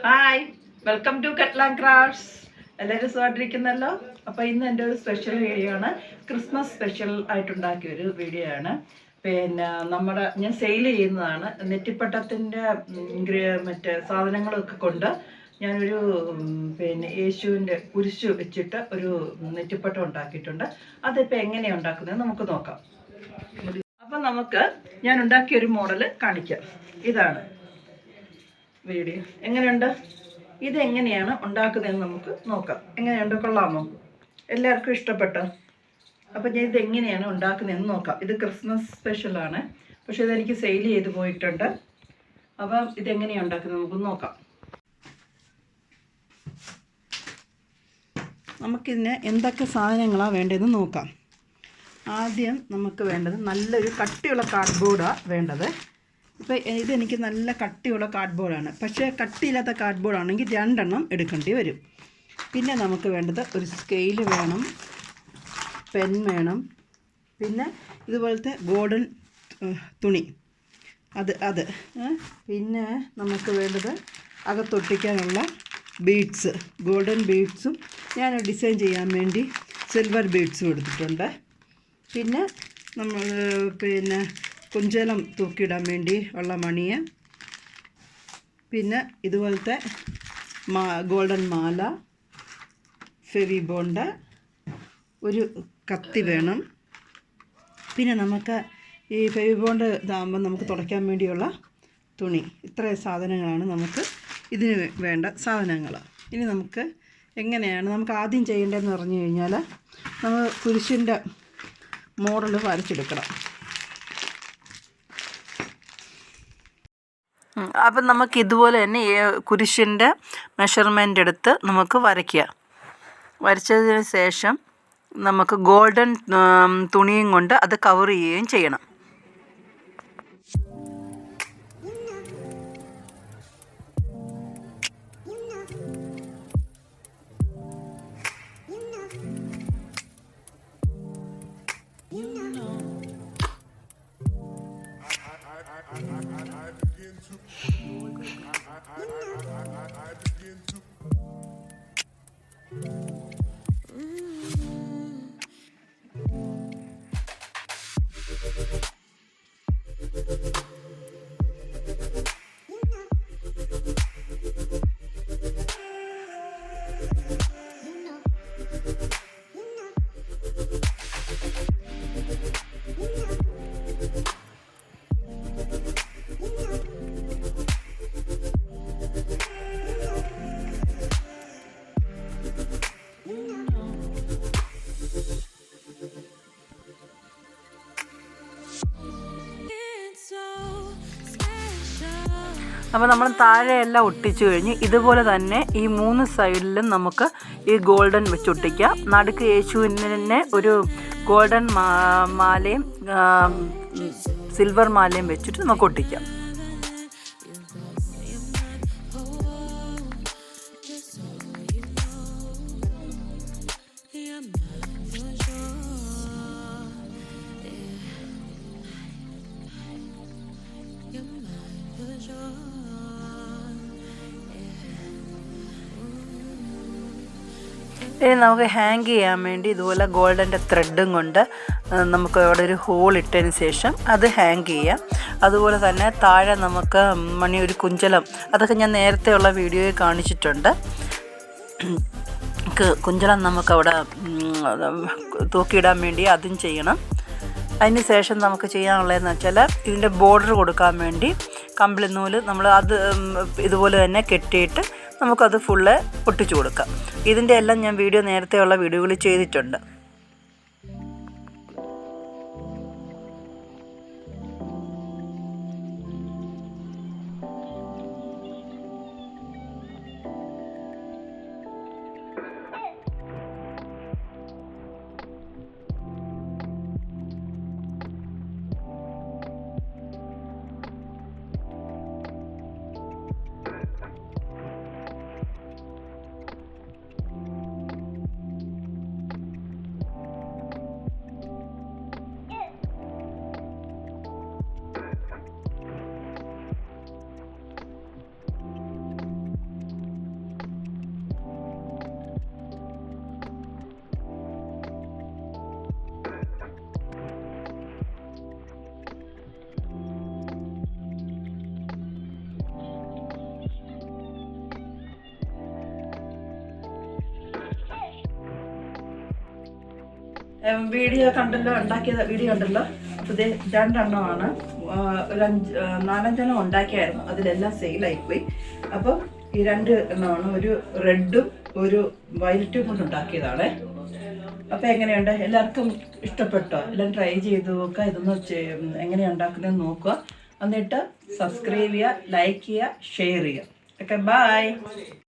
Hi, welcome to Kettle&Krafts. എല്ലാവരും സുഖമായിട്ടിരിക്കുന്നല്ലോ. അപ്പോൾ ഇന്ന് എൻ്റെ ഒരു സ്പെഷ്യൽ വീഡിയോ ആണ്. ക്രിസ്മസ് സ്പെഷ്യൽ ആയിട്ടുണ്ടാക്കിയ ഒരു വീഡിയോ ആണ്. പിന്നെ ഞാൻ സെയിൽ ചെയ്യുന്നതാണ്. നെറ്റിപ്പട്ടത്തിൻ്റെ മറ്റേ സാധനങ്ങളൊക്കെ കൊണ്ട് ഞാനൊരു യേശുവിൻ്റെ കുരിശ് വെച്ചിട്ട് ഒരു നെറ്റിപ്പട്ടം ഉണ്ടാക്കിയിട്ടുണ്ട്. അതിപ്പോൾ എങ്ങനെയാണ് ഉണ്ടാക്കുന്നത് നമുക്ക് നോക്കാം. അപ്പം ഞാൻ ഉണ്ടാക്കിയ ഒരു മോഡൽ കാണിക്കാം. ഇതാണ് വീഡിയോ. എങ്ങനെയുണ്ട്? ഇതെങ്ങനെയാണ് ഉണ്ടാക്കുന്നതെന്ന് നമുക്ക് നോക്കാം. എങ്ങനെയുണ്ട്? കൊള്ളാമോ? എല്ലാവർക്കും ഇഷ്ടപ്പെട്ടോ? അപ്പം ഞാൻ ഇതെങ്ങനെയാണ് ഉണ്ടാക്കുന്നതെന്ന് നോക്കാം. ഇത് ക്രിസ്മസ് സ്പെഷ്യലാണ്, പക്ഷേ ഇതെനിക്ക് സെയിൽ ചെയ്ത് പോയിട്ടുണ്ട്. അപ്പം ഇതെങ്ങനെയാണ് ഉണ്ടാക്കുന്നത് നമുക്ക് നോക്കാം. നമുക്കിതിന് എന്തൊക്കെ സാധനങ്ങളാണ് വേണ്ടതെന്ന് നോക്കാം. ആദ്യം നമുക്ക് വേണ്ടത് നല്ലൊരു കട്ടിയുള്ള കാർഡ്ബോർഡാണ് വേണ്ടത്. ഇപ്പോൾ ഇതെനിക്ക് നല്ല കട്ടിയുള്ള കാർഡ്ബോർഡാണ്, പക്ഷേ കട്ടിയില്ലാത്ത കാർഡ്ബോർഡ് ആണെങ്കിൽ 2 എണ്ണം എടുക്കേണ്ടി വരും. പിന്നെ നമുക്ക് വേണ്ടത് ഒരു സ്കെയിൽ വേണം, പെൻ വേണം, പിന്നെ ഇതുപോലത്തെ ഗോൾഡൻ തുണി അത് പിന്നെ നമുക്ക് വേണ്ടത് അകത്തൊട്ടിക്കാനുള്ള ബീഡ്സ്, ഗോൾഡൻ ബീഡ്സും ഞാൻ ഡിസൈൻ ചെയ്യാൻ വേണ്ടി സിൽവർ ബീഡ്സും എടുത്തിട്ടുണ്ട്. പിന്നെ കുഞ്ചലം തൂക്കിയിടാൻ വേണ്ടി ഉള്ള മണിയെ, പിന്നെ ഇതുപോലത്തെ ഗോൾഡൻ മാല, ഫെവി ബോണ്ട്, ഒരു കത്തി വേണം. പിന്നെ നമുക്ക് ഈ ഫെവി ബോണ്ട് ഇതാകുമ്പോൾ നമുക്ക് തുടയ്ക്കാൻ വേണ്ടിയുള്ള തുണി. ഇത്രയും സാധനങ്ങളാണ് നമുക്ക് ഇതിന് വേണ്ട സാധനങ്ങൾ. ഇനി നമുക്ക് ആദ്യം ചെയ്യേണ്ടതെന്ന് പറഞ്ഞു കഴിഞ്ഞാൽ നമ്മൾ കുരിശിൻ്റെ മോഡൽ വരച്ചെടുക്കണം. അപ്പം നമുക്ക് ഇതുപോലെ തന്നെ കുരിശിൻ്റെ മെഷർമെൻ്റ് എടുത്ത് നമുക്ക് വരച്ചതിന് ശേഷം നമുക്ക് ഗോൾഡൻ തുണിയും കൊണ്ട് അത് കവർ ചെയ്യുകയും ചെയ്യണം. അപ്പോൾ നമ്മൾ താഴെയെല്ലാം ഒട്ടിച്ചു കഴിഞ്ഞ് ഇതുപോലെ തന്നെ ഈ 3 സൈഡിലും നമുക്ക് ഈ ഗോൾഡൻ വെച്ചൊട്ടിക്കാം. നടുക്ക് യേശുവിനെ ഒരു ഗോൾഡൻ മാലയും സിൽവർ മാലയും വെച്ചിട്ട് നമുക്ക് ഒട്ടിക്കാം. ഇനി നമുക്ക് ഹാങ് ചെയ്യാൻ വേണ്ടി ഇതുപോലെ ഗോൾഡൻ്റെ ത്രെഡും കൊണ്ട് നമുക്ക് അവിടെ ഒരു ഹോൾ ഇട്ടതിന് ശേഷം അത് ഹാങ് ചെയ്യാം. അതുപോലെ തന്നെ താഴെ നമുക്ക് ഒരു കുഞ്ചലം, അതൊക്കെ ഞാൻ നേരത്തെയുള്ള വീഡിയോയിൽ കാണിച്ചിട്ടുണ്ട്. കുഞ്ചലം നമുക്കവിടെ തൂക്കിയിടാൻ വേണ്ടി അതും ചെയ്യണം. അതിന് ശേഷം നമുക്ക് ചെയ്യാനുള്ളതെന്ന് വെച്ചാൽ ഇതിൻ്റെ ബോർഡർ കൊടുക്കാൻ വേണ്ടി കമ്പിളി നൂല് നമ്മൾ അത് ഇതുപോലെ തന്നെ കെട്ടിയിട്ട് നമുക്കത് ഫുള്ള് ഒട്ടിച്ചു കൊടുക്കാം. ഇതിൻ്റെ എല്ലാം ഞാൻ നേരത്തെയുള്ള വീഡിയോകളിൽ ചെയ്തിട്ടുണ്ട്. വീഡിയോ കണ്ടല്ലോ, ഉണ്ടാക്കിയത് വീഡിയോ കണ്ടല്ലോ. അപ്പോൾ ഇത് 2 എണ്ണമാണ്, ഒരു 4-5 ഉണ്ടാക്കിയായിരുന്നു. അതിലെല്ലാം സെയിലായിപ്പോയി. അപ്പം ഈ 2 എണ്ണമാണ്, ഒരു റെഡും ഒരു വയലറ്റും കൊണ്ട് ഉണ്ടാക്കിയതാണ്. അപ്പോൾ എങ്ങനെയുണ്ട്? എല്ലാവർക്കും ഇഷ്ടപ്പെട്ടോ? എല്ലാം ട്രൈ ചെയ്ത് നോക്കുക. ഇതൊന്ന് എങ്ങനെയാണ് ഉണ്ടാക്കുന്നതെന്ന് നോക്കുക. എന്നിട്ട് സബ്സ്ക്രൈബ് ചെയ്യുക, ലൈക്ക് ചെയ്യുക, ഷെയർ ചെയ്യുക. Okay, by.